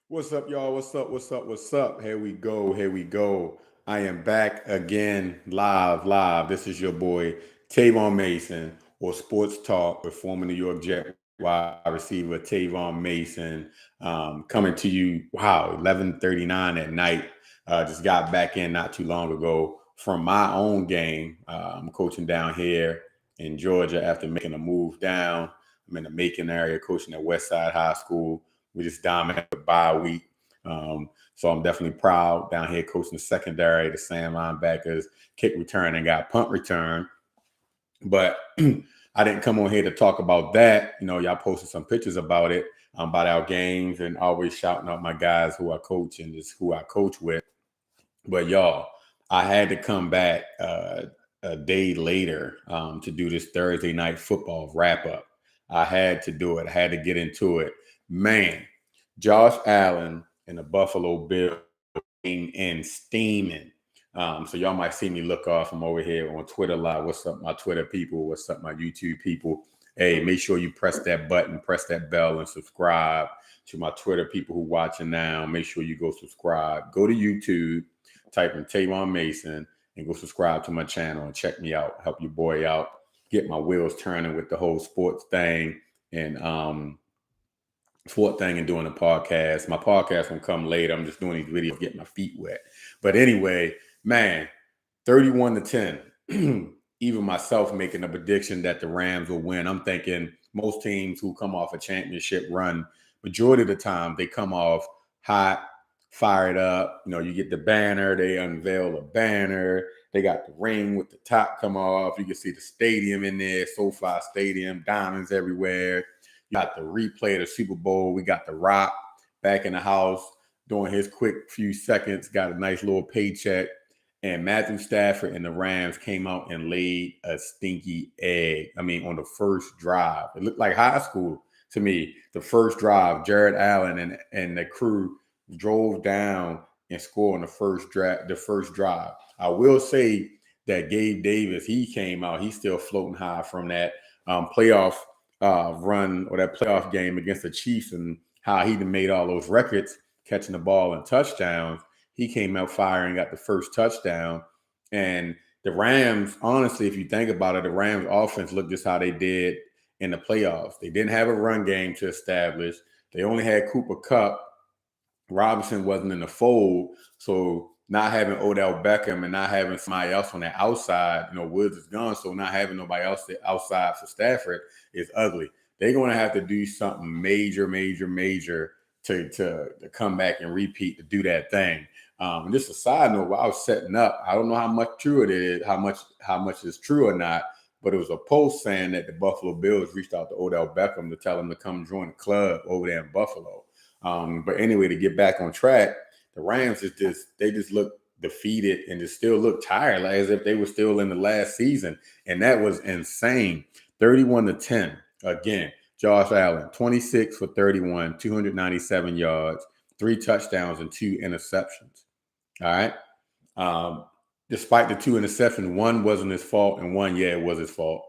What's up, y'all? What's up? What's up? What's up? Here we go. Here we go. I am back again, live. This is your boy, Tavon Mason, or Sports Talk with former New York Jet wide receiver Tavon Mason, coming to you, wow, 11:39 at night. Just got back in not too long ago from my own game. I'm coaching down here in Georgia after making a move down. I'm in the Macon area coaching at Westside High School. We just dominated the bye week. So I'm definitely proud down here coaching the secondary, the sand linebackers, kick return, and got punt return. But I didn't come on here to talk about that. Y'all posted some pictures about our games, and always shouting out my guys who I coach and just who I coach with. But y'all, I had to come back a day later to do this Thursday night football wrap up. I had to do it. I had to get into it. Man, Josh Allen and the Buffalo Bills came in steaming. So y'all might see me look off. I'm over here on Twitter Live. What's up, my Twitter people? What's up, my YouTube people? Hey, make sure you press that button, press that bell, and subscribe to my Twitter people who watching now. Make sure you go subscribe. Go to YouTube, type in Tavon Mason, and go subscribe to my channel and check me out. Help your boy out. Get my wheels turning with the whole sports thing and doing a podcast. My podcast will come later. I'm just doing these videos, getting my feet wet. But anyway, man, 31-10. Even myself making a prediction that the Rams will win. I'm thinking most teams who come off a championship run, majority of the time they come off hot, fired up. You get the banner, they unveil the banner. They got the ring with the top come off. You can see the stadium in there, SoFi Stadium, diamonds everywhere. You got the replay of the Super Bowl. We got The Rock back in the house doing his quick few seconds, got a nice little paycheck. And Matthew Stafford and the Rams came out and laid a stinky egg. I mean, on the first drive. It looked like high school to me. The first drive, Jared Allen and the crew drove down and scored on the first drive. I will say that Gabe Davis, he came out. He's still floating high from that playoff run or that playoff game against the Chiefs and how he made all those records, catching the ball and touchdowns. He came out firing, got the first touchdown. And the Rams, honestly, if you think about it, the Rams offense looked just how they did in the playoffs. They didn't have a run game to establish. They only had Cooper Kupp. Robinson wasn't in the fold. So not having Odell Beckham and not having somebody else on the outside, Woods is gone. So not having nobody else outside for Stafford is ugly. They're going to have to do something major to come back and repeat to do that thing. And just a side note, while I was setting up, I don't know how much true it is, how much is true or not, but it was a post saying that the Buffalo Bills reached out to Odell Beckham to tell him to come join the club over there in Buffalo. But anyway, to get back on track, the Rams they just look defeated and just still look tired, like as if they were still in the last season. And that was insane. 31-10. Again, Josh Allen, 26 for 31, 297 yards, 3 touchdowns, and 2 interceptions. All right. Despite the 2 interceptions, one wasn't his fault, and one, it was his fault.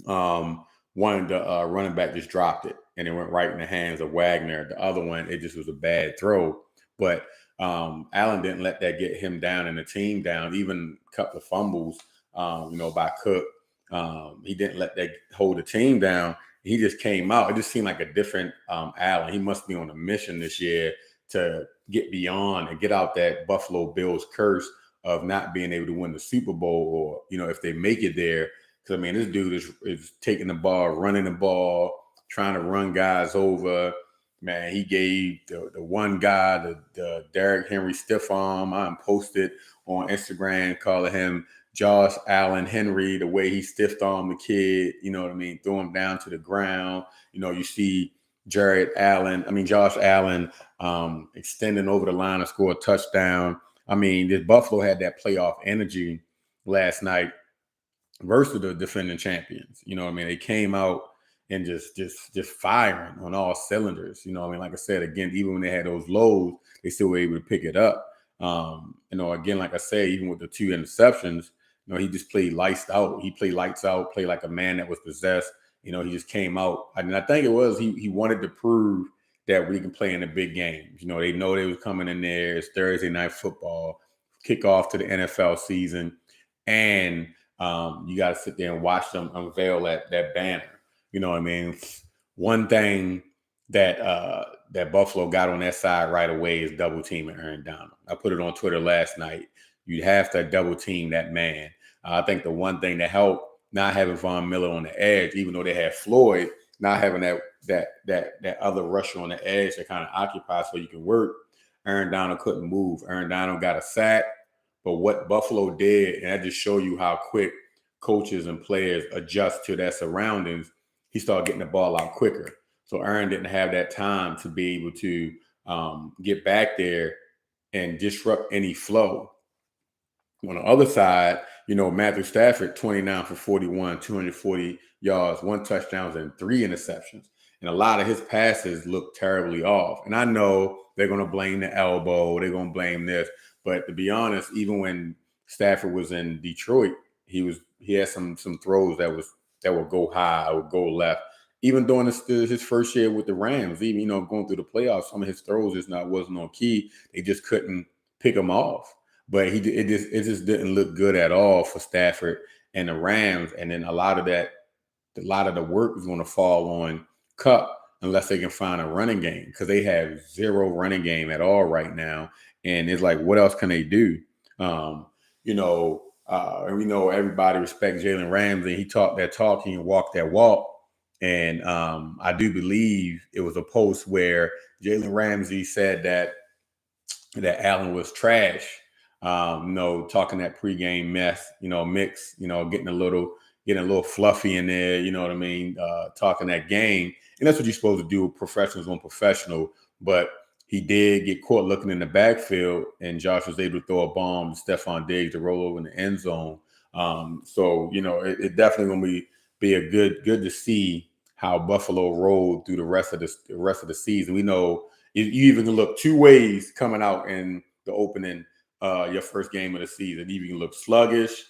One, the running back just dropped it, and it went right in the hands of Wagner. The other one, it just was a bad throw. But Allen didn't let that get him down and the team down. Even a couple of fumbles, by Cook. He didn't let that hold the team down. He just came out. It just seemed like a different Allen. He must be on a mission this year to get beyond and get out that Buffalo Bills curse of not being able to win the Super Bowl, or, if they make it there. Because, this dude is taking the ball, running the ball, trying to run guys over. Man, he gave the one guy, the Derrick Henry stiff arm. I posted on Instagram calling him Josh Allen Henry, the way he stiff armed the kid, threw him down to the ground. You see Josh Allen extending over the line to score a touchdown. This Buffalo had that playoff energy last night versus the defending champions. They came out and just firing on all cylinders. Like I said, again, even when they had those lows, they still were able to pick it up. Again, like I said, even with the 2 interceptions, he just played lights out. He played lights out, played like a man that was possessed. He just came out. I think it was he wanted to prove that we can play in the big games. You know, they know they was coming in there. It's Thursday night football, kickoff to the NFL season, and you got to sit there and watch them unveil that banner. You know what I mean? One thing that Buffalo got on that side right away is double teaming Aaron Donald. I put it on Twitter last night. You'd have to double team that man. I think the one thing that helped not having Von Miller on the edge, even though they had Floyd, not having that other rusher on the edge that kind of occupies so you can work. Aaron Donald couldn't move. Aaron Donald got a sack, but what Buffalo did, and that just show you how quick coaches and players adjust to their surroundings, he started getting the ball out quicker. So Aaron didn't have that time to be able to get back there and disrupt any flow. On the other side, you know, Matthew Stafford, 29 for 41, 240 yards, 1 touchdown, and 3 interceptions. And a lot of his passes look terribly off. And I know they're going to blame the elbow. They're going to blame this. But to be honest, even when Stafford was in Detroit, he had some throws that would go high or go left. Even during his first year with the Rams, even, you know, going through the playoffs, some of his throws wasn't on key. They just couldn't pick him off. But it just didn't look good at all for Stafford and the Rams. And then a lot of the work is going to fall on Kupp unless they can find a running game, because they have zero running game at all right now. And it's like, what else can they do? And we know everybody respects Jalen Ramsey. He talked that talk, he walked that walk. And I do believe it was a post where Jalen Ramsey said that Allen was trash. Talking that pregame mess, mix, getting a little fluffy in there, you know what I mean? Talking that game. And that's what you're supposed to do, professionals on professional. But he did get caught looking in the backfield, and Josh was able to throw a bomb to Stephon Diggs to roll over in the end zone. It definitely going to be a good to see how Buffalo rolled through the rest of the season. We know you even can look two ways coming out in the opening your first game of the season. You can look sluggish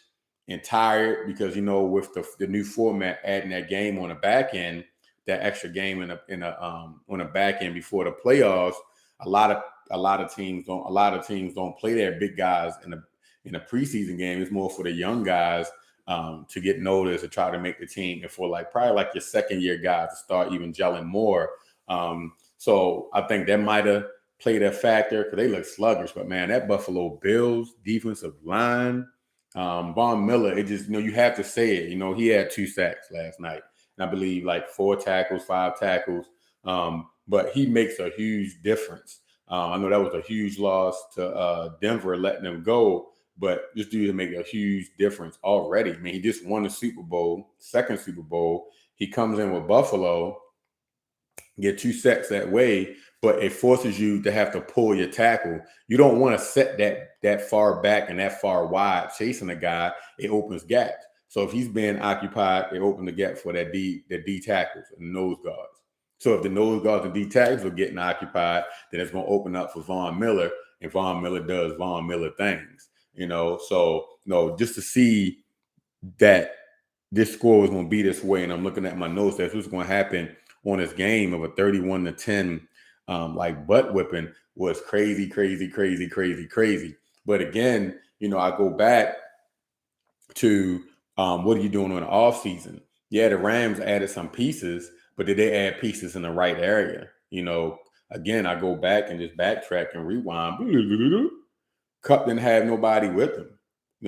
and tired because, with the new format, adding that game on the back end, that extra game on the back end before the playoffs, a lot of teams don't play their big guys in a preseason game. It's more for the young guys to get noticed, to try to make the team, and for probably your second year guys to start even gelling more. So I think that might have played a factor because they look sluggish. But man, that Buffalo Bills defensive line, Von Miller, it just, you have to say it. He had 2 sacks last night, and I believe 4 tackles, 5 tackles. But he makes a huge difference. I know that was a huge loss to Denver, letting them go. But this dude make a huge difference already. I mean, he just won the Super Bowl, second Super Bowl. He comes in with Buffalo, get 2 sacks that way, but it forces you to have to pull your tackle. You don't want to set that far back and that far wide chasing a guy. It opens gaps. So if he's being occupied, it opens the gap for the D tackles and nose guards. So if the nose guards and D tackles are getting occupied, then it's going to open up for Von Miller, and Von Miller does Von Miller things. Just to see that this score was going to be this way, and I'm looking at my notes, that's what's going to happen on this game of a 31-10, butt whipping, was crazy. But again, I go back to what are you doing on the offseason? Yeah, the Rams added some pieces, but did they add pieces in the right area? Again, I go back and just backtrack and rewind. Kupp didn't have nobody with him,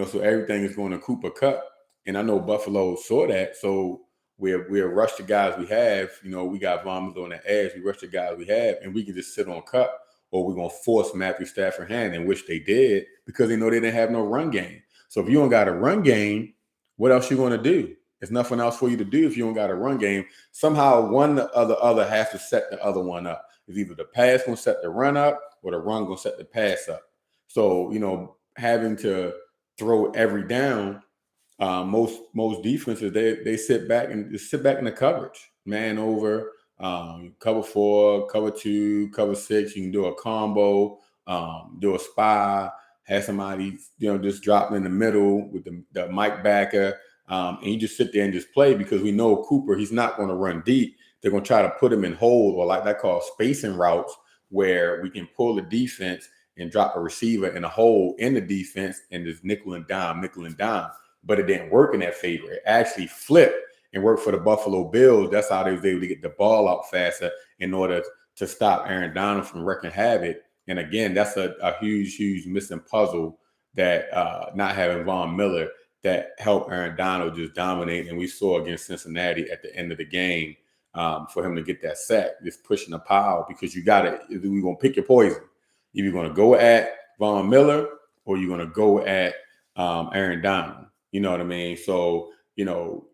so everything is going to Cooper Kupp. And I know Buffalo saw that, so we'll rush the guys we have. We got Von Miller on the edge. We rush the guys we have, and we can just sit on Kupp, or we're going to force Matthew Stafford hand, in which they did, because they know they didn't have no run game. So if you don't got a run game, what else you going to do? There's nothing else for you to do if you don't got a run game. Somehow one or the other has to set the other one up. It's either the pass going to set the run up, or the run going to set the pass up. So, having to throw every down, most defenses, they sit back in the coverage, man over, cover 4, cover 2, cover 6. You can do a combo, do a spy, have somebody, just drop in the middle with the Mike backer, and you just sit there and just play, because we know Cooper, he's not going to run deep. they're going to try to put him in hold, or like that called spacing routes, where we can pull the defense and drop a receiver in a hole in the defense and just nickel and dime. But it didn't work in that favor. It actually flipped and worked for the Buffalo Bills. That's how they was able to get the ball out faster in order to stop Aaron Donald from wreaking havoc. And again, that's a huge missing puzzle that not having Von Miller that helped Aaron Donald just dominate. And we saw against Cincinnati at the end of the game for him to get that sack, just pushing the pile, because you got to, we're going to pick your poison. If you're going to go at Von Miller or you're going to go at Aaron Donald. You know what I mean? So,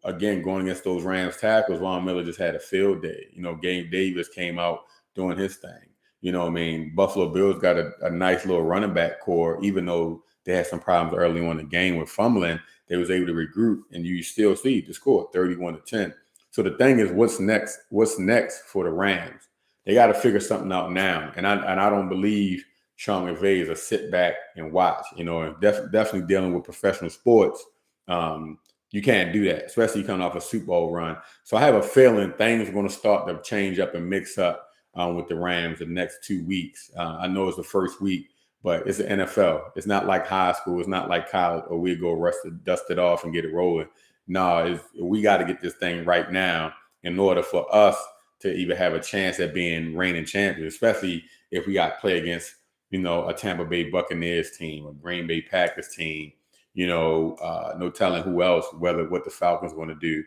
again, going against those Rams tackles, Von Miller just had a field day. Gabe Davis came out doing his thing. You know what I mean? Buffalo Bills got a nice little running back core, even though they had some problems early on in the game with fumbling. They was able to regroup, and you still see the score, 31-10. So the thing is, what's next? What's next for the Rams? They got to figure something out now. And I don't believe Sean McVay is a sit back and watch. And definitely dealing with professional sports. You can't do that, especially coming off a Super Bowl run. So I have a feeling things are going to start to change up and mix up with the Rams the next 2 weeks. I know it's the first week, but it's the NFL. It's not like high school. It's not like college, or we go dust it off and get it rolling. No, we got to get this thing right now in order for us to even have a chance at being reigning champions, especially if we got to play against, a Tampa Bay Buccaneers team, a Green Bay Packers team, no telling who else, what the Falcons going to do.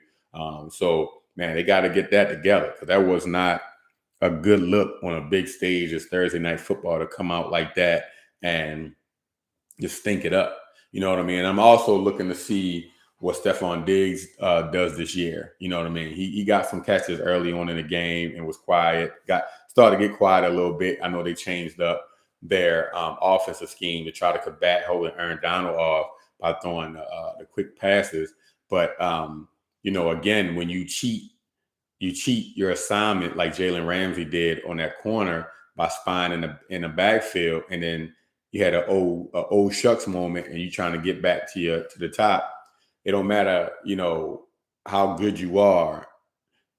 So, man, they got to get that together, because that was not a good look on a big stage as Thursday Night Football to come out like that and just stink it up. You know what I mean? I'm also looking to see what Stephon Diggs does this year. You know what I mean? He got some catches early on in the game and was quiet. Started to get quiet a little bit. I know they changed up their offensive scheme to try to combat holding Aaron Donald off by throwing the quick passes. But again, when you cheat your assignment like Jalen Ramsey did on that corner by spying in the backfield, and then you had an old shucks moment, and you trying to get back to the top. It don't matter, how good you are.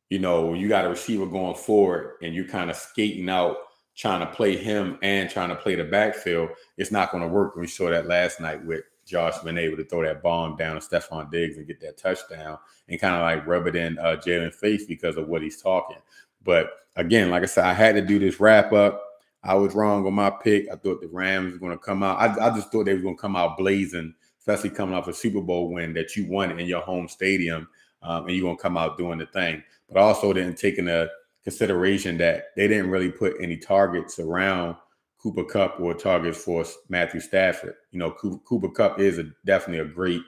You got a receiver going forward, and you're kind of skating out, trying to play him and trying to play the backfield. It's not going to work. We saw that last night with Josh being able to throw that bomb down to Stephon Diggs and get that touchdown and kind of like rub it in Jalen's face because of what he's talking. But again, like I said, I had to do this wrap up. I was wrong on my pick. I thought the Rams were going to come out. I just thought they were going to come out blazing, especially coming off a Super Bowl win that you won in your home stadium, and you're going to come out doing the thing. But I also didn't take into consideration that they didn't really put any targets around Cooper Kupp or targets for Matthew Stafford. Cooper Kupp is definitely a great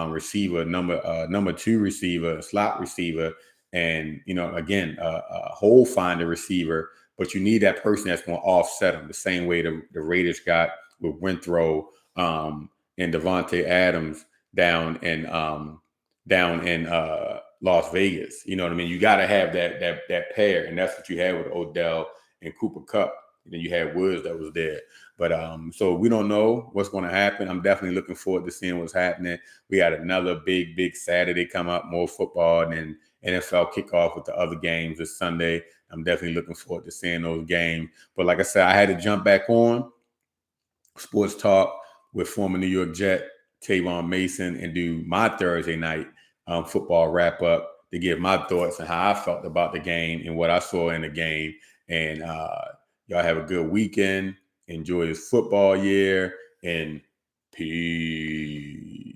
receiver, number 2 receiver, slot receiver, and again, a hole finder receiver. But you need that person that's going to offset them the same way the Raiders got with Winthrow and Devontae Adams down in Las Vegas. You know what I mean? You got to have that pair, and that's what you had with Odell and Cooper Kupp. And then you had Woods that was there. But so we don't know what's going to happen. I'm definitely looking forward to seeing what's happening. We had another big Saturday come up, more football, and then NFL kickoff with the other games this Sunday. I'm definitely looking forward to seeing those games. But like I said, I had to jump back on Sports Talk with former New York Jet Tavon Mason and do my Thursday night football wrap up to give my thoughts and how I felt about the game and what I saw in the game. And y'all have a good weekend. Enjoy this football year, and peace.